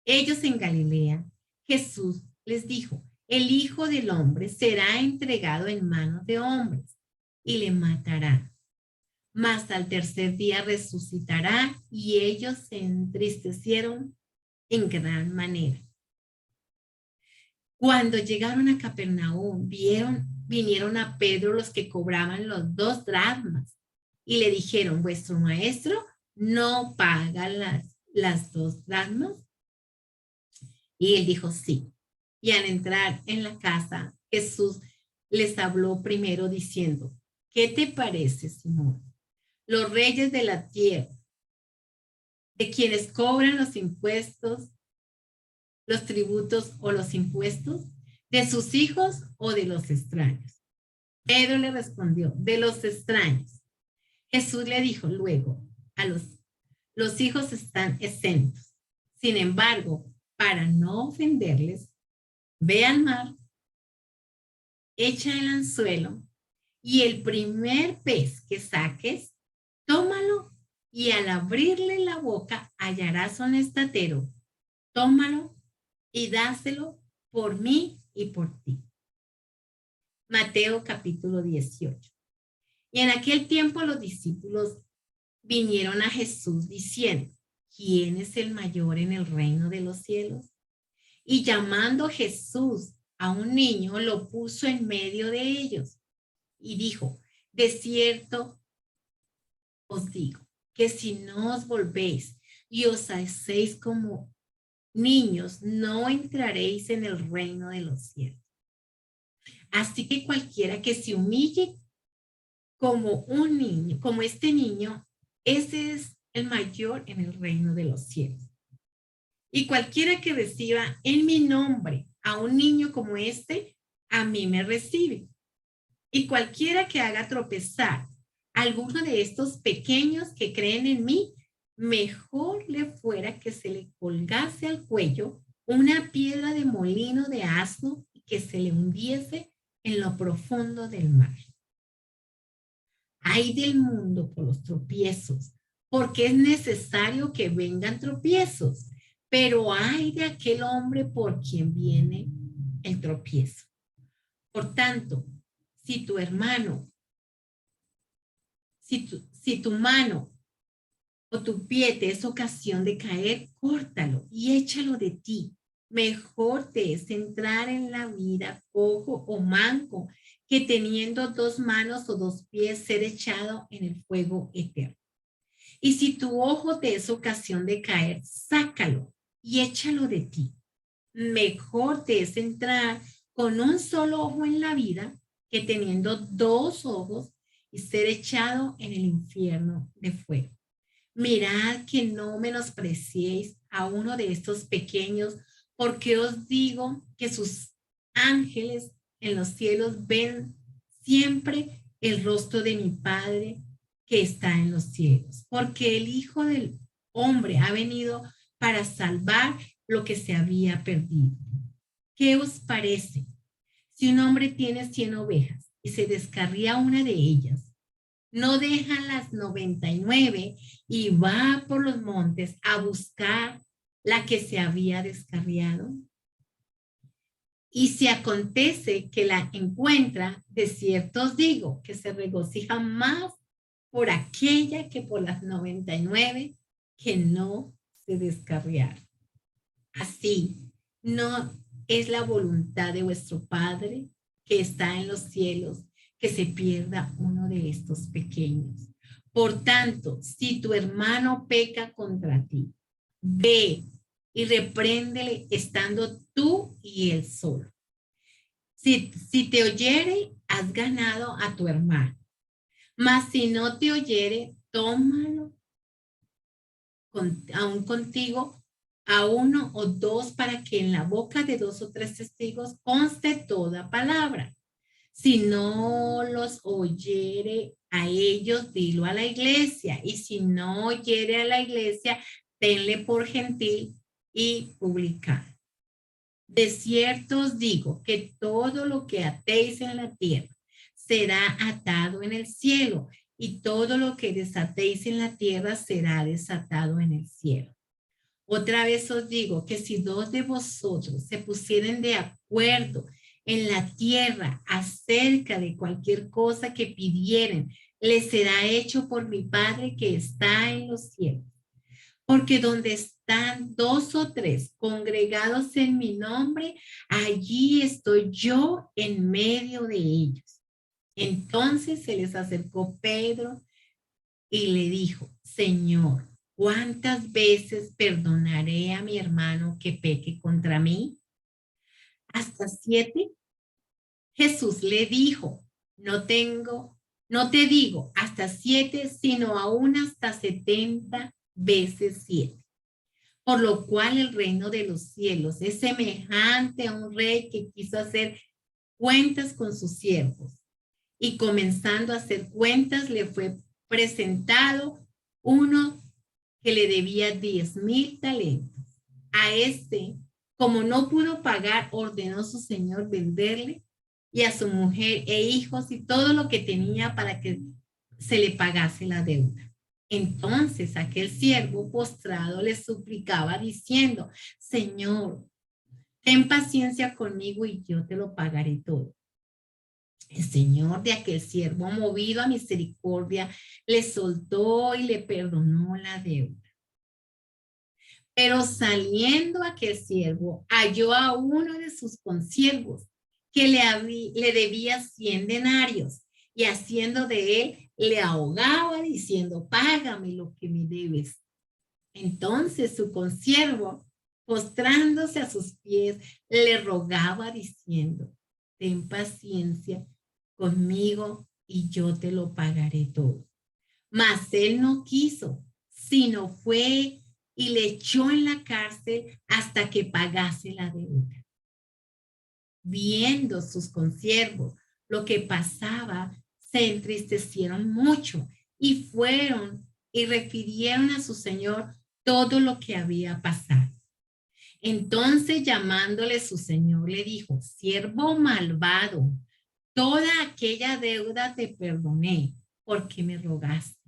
ellos en Galilea, Jesús les dijo, el Hijo del Hombre será entregado en manos de hombres y le matarán. Mas al tercer día resucitará, y ellos se entristecieron en gran manera. Cuando llegaron a Capernaum, vinieron a Pedro los que cobraban los 2 dracmas y le dijeron, ¿vuestro maestro no paga las 2 dracmas? Y él dijo, sí. Y al entrar en la casa, Jesús les habló primero diciendo, ¿qué te parece, Simón? Los reyes de la tierra, de quienes cobran los impuestos, los tributos o los impuestos, de sus hijos o de los extraños. Pedro le respondió, de los extraños. Jesús le dijo luego, los hijos están exentos. Sin embargo, para no ofenderles, ve al mar, echa el anzuelo y el primer pez que saques, tómalo, y al abrirle la boca hallarás un estatero. Tómalo y dáselo por mí y por ti. Mateo capítulo 18. Y en aquel tiempo los discípulos vinieron a Jesús diciendo, ¿quién es el mayor en el reino de los cielos? Y llamando Jesús a un niño, lo puso en medio de ellos y dijo, de cierto os digo, que si no os volvéis y os hacéis como niños, no entraréis en el reino de los cielos. Así que cualquiera que se humille como un niño, como este niño, ese es el mayor en el reino de los cielos. Y cualquiera que reciba en mi nombre a un niño como este, a mí me recibe. Y cualquiera que haga tropezar a alguno de estos pequeños que creen en mí, mejor le fuera que se le colgase al cuello una piedra de molino de asno y que se le hundiese en lo profundo del mar. Ay del mundo por los tropiezos, porque es necesario que vengan tropiezos, pero ay de aquel hombre por quien viene el tropiezo. Por tanto, si tu hermano, si tu mano o tu pie te es ocasión de caer, córtalo y échalo de ti. Mejor te es entrar en la vida cojo o manco que teniendo dos manos o dos pies ser echado en el fuego eterno. Y si tu ojo te es ocasión de caer, sácalo y échalo de ti. Mejor te es entrar con un solo ojo en la vida que teniendo dos ojos y ser echado en el infierno de fuego. Mirad que no menospreciéis a uno de estos pequeños, porque os digo que sus ángeles en los cielos ven siempre el rostro de mi Padre que está en los cielos, porque el Hijo del Hombre ha venido para salvar lo que se había perdido. ¿Qué os parece? Si un hombre tiene 100 ovejas y se descarría una de ellas, no deja las 99 y va por los montes a buscar la que se había descarriado. Y si acontece que la encuentra, de cierto os digo que se regocija más por aquella que por las 99 que no se descarriaron. Así, no es la voluntad de vuestro Padre que está en los cielos que se pierda uno de estos pequeños. Por tanto, si tu hermano peca contra ti, ve y repréndele estando tú y él solo. Si te oyere, has ganado a tu hermano. Mas si no te oyere, tómalo aún contigo a uno o dos para que en la boca de dos o tres testigos conste toda palabra. Si no los oyere a ellos, dilo a la iglesia. Y si no oyere a la iglesia, tenle por gentil y publicado. De cierto os digo que todo lo que atéis en la tierra será atado en el cielo, y todo lo que desatéis en la tierra será desatado en el cielo. Otra vez os digo que si dos de vosotros se pusieren de acuerdo en la tierra acerca de cualquier cosa que pidieren, les será hecho por mi Padre que está en los cielos. Porque donde están dos o tres congregados en mi nombre, allí estoy yo en medio de ellos. Entonces se les acercó Pedro y le dijo, Señor, ¿cuántas veces perdonaré a mi hermano que peque contra mí? ¿Hasta 7? Jesús le dijo, no te digo hasta 7, sino aún hasta 70 veces 7. Por lo cual el reino de los cielos es semejante a un rey que quiso hacer cuentas con sus siervos. Y comenzando a hacer cuentas, le fue presentado uno que le debía 10,000 talentos. A este, como no pudo pagar, ordenó su señor venderle y a su mujer e hijos y todo lo que tenía para que se le pagase la deuda. Entonces aquel siervo postrado le suplicaba diciendo, Señor, ten paciencia conmigo y yo te lo pagaré todo. El señor de aquel siervo, movido a misericordia, le soltó y le perdonó la deuda. Pero saliendo aquel siervo, halló a uno de sus consiervos que le debía 100 denarios y haciendo de él, le ahogaba diciendo, págame lo que me debes. Entonces su consiervo, postrándose a sus pies, le rogaba diciendo, ten paciencia conmigo y yo te lo pagaré todo. Mas él no quiso, sino fue y le echó en la cárcel hasta que pagase la deuda. Viendo sus consiervos lo que pasaba, se entristecieron mucho y fueron y refirieron a su señor todo lo que había pasado. Entonces, llamándole su señor, le dijo: siervo malvado, toda aquella deuda te perdoné porque me rogaste.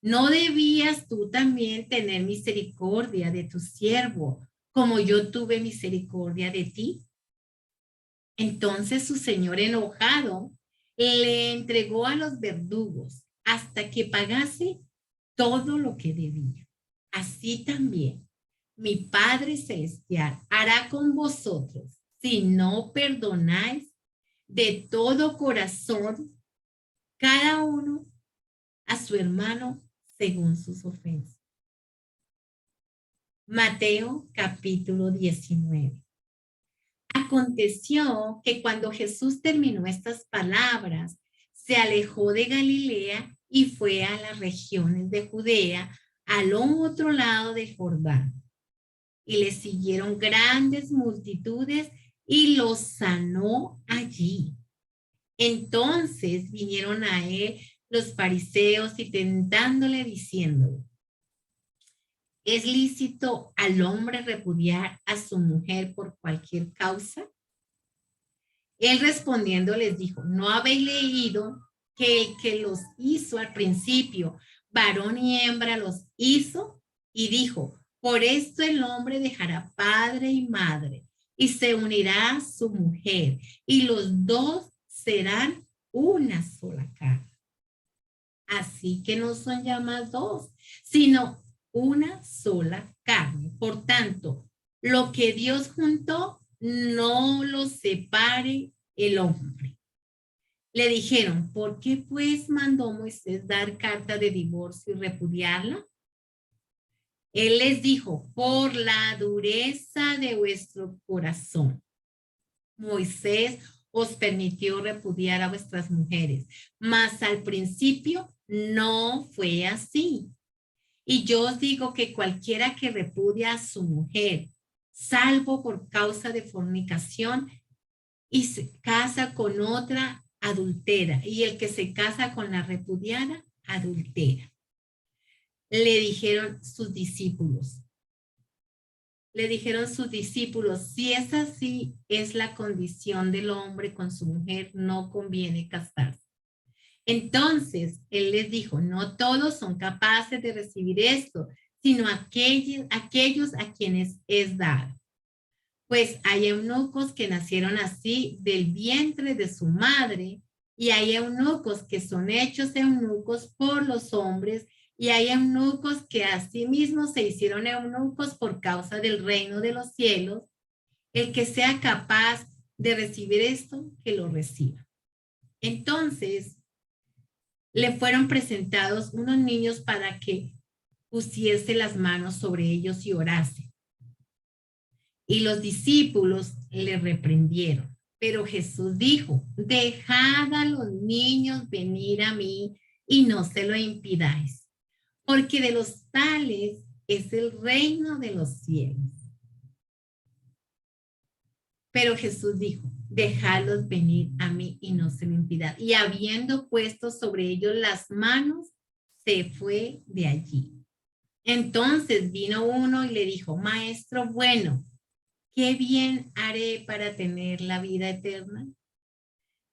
¿No debías tú también tener misericordia de tu siervo, como yo tuve misericordia de ti? Entonces su señor, enojado, le entregó a los verdugos hasta que pagase todo lo que debía. Así también mi Padre Celestial hará con vosotros si no perdonáis de todo corazón cada uno a su hermano según sus ofensas. Mateo capítulo 19. Aconteció que cuando Jesús terminó estas palabras, se alejó de Galilea y fue a las regiones de Judea, al otro lado del Jordán. Y le siguieron grandes multitudes y los sanó allí. Entonces vinieron a él los fariseos y tentándole diciendo: ¿es lícito al hombre repudiar a su mujer por cualquier causa? Él respondiendo les dijo: ¿no habéis leído que el que los hizo al principio, varón y hembra los hizo? Y dijo: por esto el hombre dejará padre y madre y se unirá a su mujer y los dos serán una sola carne. Así que no son ya más dos, sino una sola carne. Por tanto, lo que Dios juntó, no lo separe el hombre. Le dijeron: ¿por qué pues mandó Moisés dar carta de divorcio y repudiarla? Él les dijo: por la dureza de vuestro corazón. Moisés os permitió repudiar a vuestras mujeres, mas al principio no fue así. Y yo os digo que cualquiera que repudia a su mujer, salvo por causa de fornicación, y se casa con otra, adultera, y el que se casa con la repudiada, adultera. Le dijeron sus discípulos, si es así, es la condición del hombre con su mujer, no conviene casarse. Entonces él les dijo: no todos son capaces de recibir esto, sino aquellos a quienes es dado. Pues hay eunucos que nacieron así del vientre de su madre, y hay eunucos que son hechos eunucos por los hombres, y hay eunucos que asimismo se hicieron eunucos por causa del reino de los cielos. El que sea capaz de recibir esto, que lo reciba. Entonces le fueron presentados unos niños para que pusiese las manos sobre ellos y orase. Y los discípulos le reprendieron. Pero Jesús dijo: dejad a los niños venir a mí y no se lo impidáis, porque de los tales es el reino de los cielos. Pero Jesús dijo: dejadlos venir a mí y no se lo impidad. Y habiendo puesto sobre ellos las manos, se fue de allí. Entonces vino uno y le dijo: maestro bueno, ¿qué bien haré para tener la vida eterna?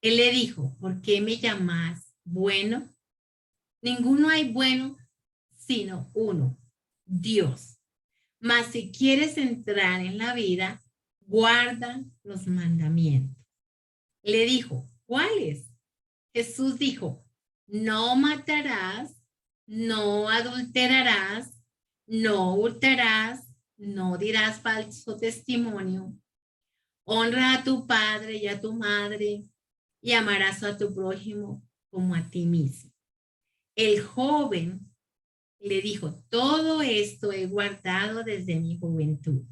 Él le dijo: ¿por qué me llamas bueno? Ninguno hay bueno sino uno, Dios. Mas si quieres entrar en la vida, guarda los mandamientos. Le dijo: ¿cuáles? Jesús dijo: no matarás, no adulterarás, no hurtarás, no dirás falso testimonio, honra a tu padre y a tu madre, y amarás a tu prójimo como a ti mismo. El joven le dijo: todo esto he guardado desde mi juventud.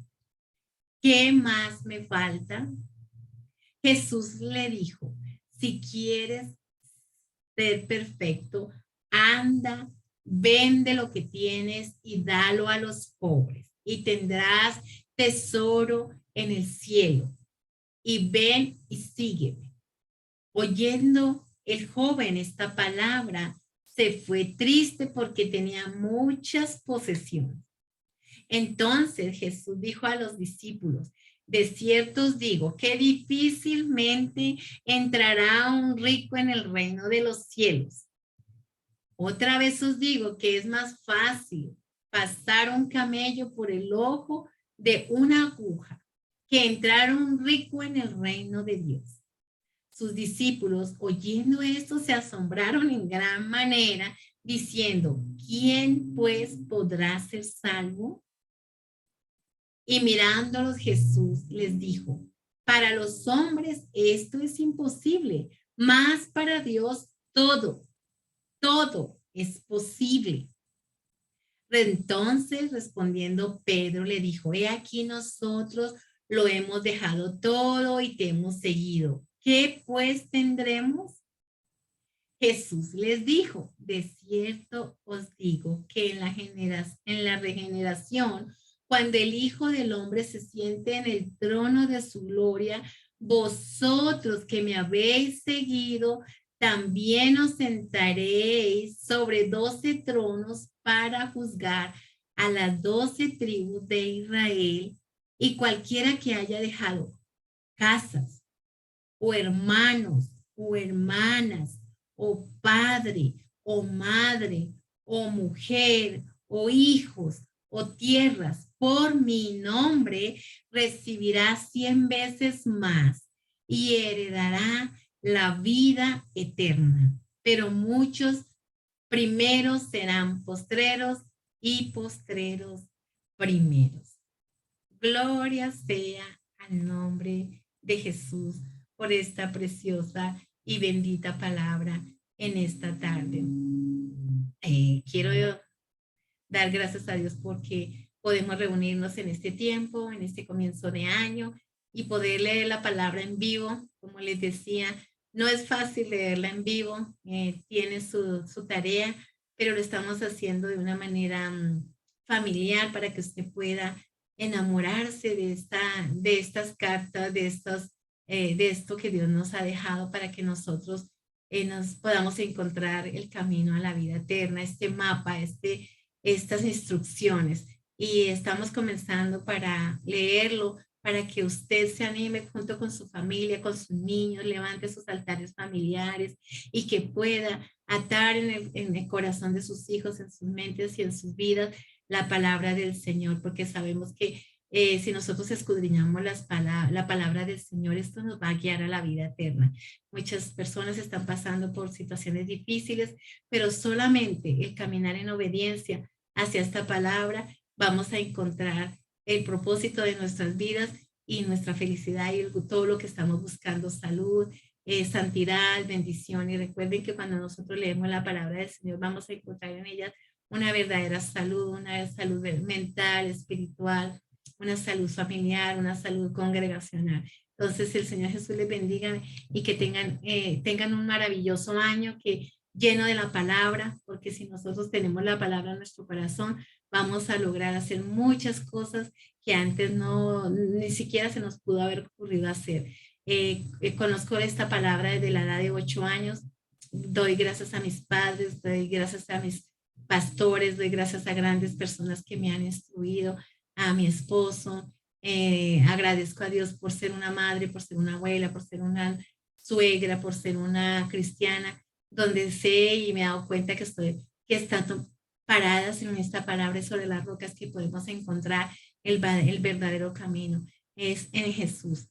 ¿Qué más me falta? Jesús le dijo: si quieres ser perfecto, anda, vende lo que tienes y dalo a los pobres, y tendrás tesoro en el cielo. Y ven y sígueme. Oyendo el joven esta palabra, se fue triste porque tenía muchas posesiones. Entonces Jesús dijo a los discípulos, de cierto os digo que difícilmente entrará un rico en el reino de los cielos. Otra vez os digo que es más fácil pasar un camello por el ojo de una aguja que entrar un rico en el reino de Dios. Sus discípulos, oyendo esto, se asombraron en gran manera, diciendo, ¿quién pues podrá ser salvo? Y mirándolos Jesús les dijo, para los hombres esto es imposible, mas para Dios todo es posible. Entonces respondiendo Pedro le dijo, he aquí nosotros lo hemos dejado todo y te hemos seguido. ¿Qué pues tendremos? Jesús les dijo, de cierto os digo que en la regeneración, cuando el Hijo del Hombre se siente en el trono de su gloria, vosotros que me habéis seguido, también os sentaréis sobre 12 tronos para juzgar a las 12 tribus de Israel, y cualquiera que haya dejado casas o hermanos o hermanas o padre o madre o mujer o hijos o tierras por mi nombre, recibirá 100 veces más y heredará la vida eterna. Pero muchos primeros serán postreros y postreros primeros. Gloria sea al nombre de Jesús por esta preciosa y bendita palabra en esta tarde. Quiero dar gracias a Dios porque podemos reunirnos en este tiempo, en este comienzo de año y poder leer la palabra en vivo. Como les decía, no es fácil leerla en vivo, tiene su tarea, pero lo estamos haciendo de una manera familiar para que usted pueda enamorarse de estas cartas, de esto que Dios nos ha dejado para que nosotros nos podamos encontrar el camino a la vida eterna, este mapa, estas instrucciones. Y estamos comenzando para leerlo, para que usted se anime junto con su familia, con sus niños, levante sus altares familiares y que pueda atar en el corazón de sus hijos, en sus mentes y en sus vidas la palabra del Señor, porque sabemos que si nosotros escudriñamos la palabra del Señor, esto nos va a guiar a la vida eterna. Muchas personas están pasando por situaciones difíciles, pero solamente el caminar en obediencia hacia esta palabra vamos a encontrar el propósito de nuestras vidas y nuestra felicidad y todo lo que estamos buscando, salud, santidad, bendición. Y recuerden que cuando nosotros leemos la palabra del Señor vamos a encontrar en ella una verdadera salud, una salud mental, espiritual, una salud familiar, una salud congregacional. Entonces el Señor Jesús les bendiga y que tengan un maravilloso año lleno de la palabra, porque si nosotros tenemos la palabra en nuestro corazón, vamos a lograr hacer muchas cosas que antes ni siquiera se nos pudo haber ocurrido hacer. Conozco esta palabra desde la edad de 8 años, doy gracias a mis padres, doy gracias a mis pastores, doy gracias a grandes personas que me han instruido, a mi esposo, agradezco a Dios por ser una madre, por ser una abuela, por ser una suegra, por ser una cristiana, donde sé y me he dado cuenta que estando paradas en esta palabra sobre las rocas que podemos encontrar el verdadero camino. Es en Jesús,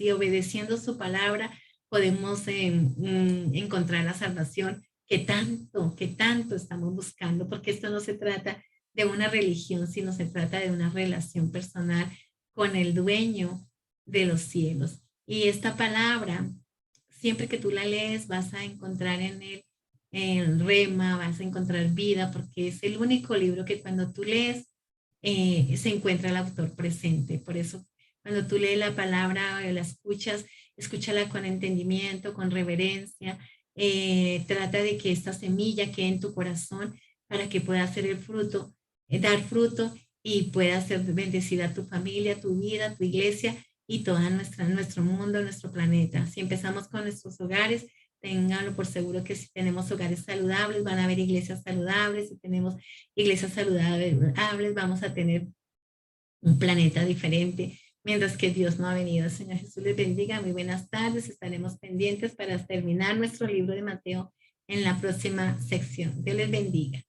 y obedeciendo su palabra podemos encontrar la salvación que tanto estamos buscando, porque esto no se trata de una religión, sino se trata de una relación personal con el dueño de los cielos. Y esta palabra, siempre que tú la lees, vas a encontrar en él el rema, vas a encontrar vida, porque es el único libro que cuando tú lees se encuentra el autor presente. Por eso, cuando tú lees la palabra o la escuchas, escúchala con entendimiento, con reverencia. Trata de que esta semilla quede en tu corazón para que pueda hacer el fruto, dar fruto y pueda hacer bendecida a tu familia, tu vida, tu iglesia y todo nuestro mundo, nuestro planeta. Si empezamos con nuestros hogares, ténganlo por seguro que si tenemos hogares saludables, van a haber iglesias saludables. Si tenemos iglesias saludables, vamos a tener un planeta diferente. Mientras que Dios no ha venido. El Señor Jesús les bendiga. Muy buenas tardes. Estaremos pendientes para terminar nuestro libro de Mateo en la próxima sección. Dios les bendiga.